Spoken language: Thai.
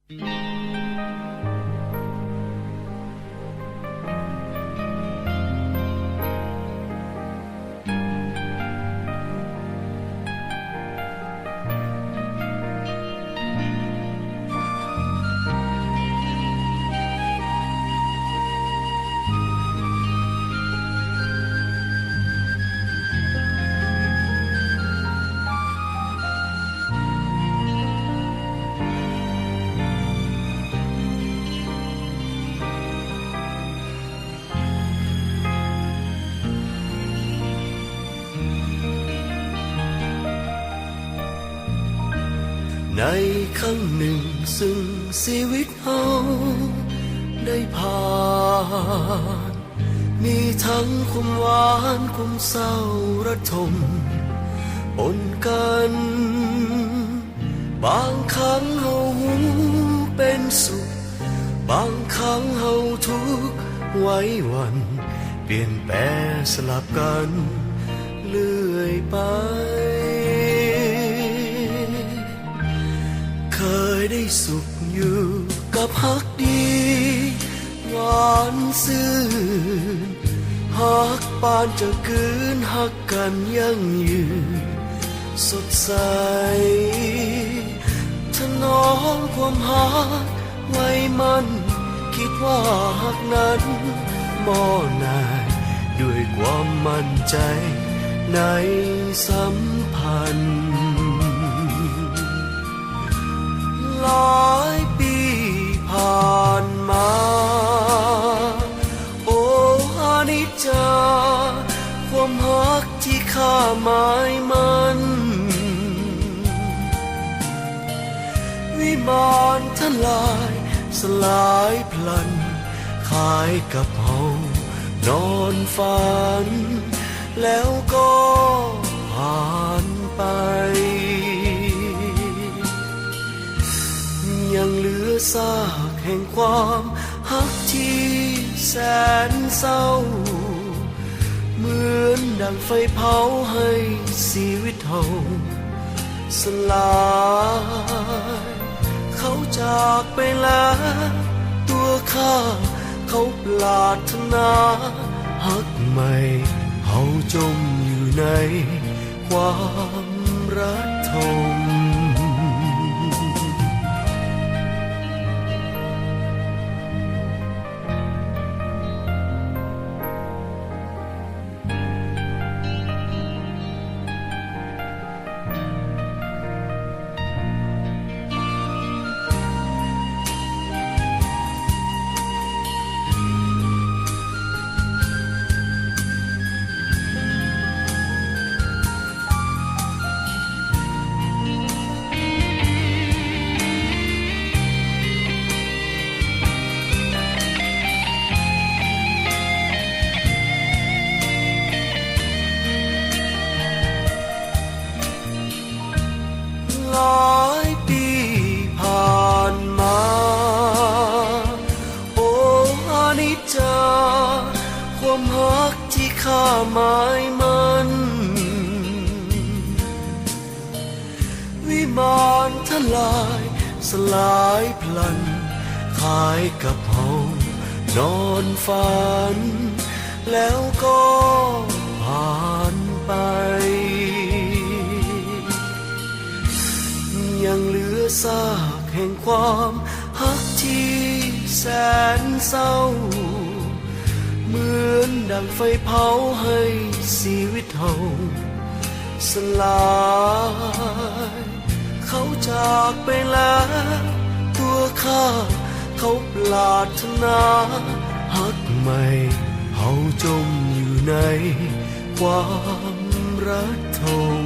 ในครั้งหนึ่งซึ่งชีวิตเฮาได้ผ่านมีทั้งความหวานความเศร้าระทมปนกันบางครั้งเฮาเป็นสุขบางครั้งเฮาทุกข์ไว้วันเปลี่ยนแปลงสลับกันเรื่อยไปเคยได้สุขอยู่กับฮักดีหวานซื่นฮักปานจะคืนฮักกันยั่งยืนสดใสถนอมความฮักไว้มันคิดว่าฮักนั้นบ่นายด้วยความมั่นใจในสัมพันธ์หลายปีผ่านมาโอ้อานิจจาความฮักที่ข้าหมายมันวิมานทลายสลายพลันคล้ายกับเฮานอนฝันแล้วก็ผ่านไปยังเหลือซากแห่งความฮักที่แสนเศร้าเหมือนดังไฟเผาให้ชีวิตเฮาสลายเขาจากไปแล้วตัวข้าเขาปรารถนาฮักใหม่เฮาจมอยู่ในความระทมหลายปีผ่านมาโอ้อานิจจาความฮักที่ข้าหมายมันวิมานทลายสลายพลันคล้ายกับเฮานอนฝันแล้วก็ผ่านไปยังเหลือซากแห่งความฮักที่แสนเศร้าเหมือนดังไฟเผาให้ชีวิตเฮาสลายเขาจากไปแล้วตัวข้าเขาปรารถนาฮักใหม่เฮาจมอยู่ในความระทม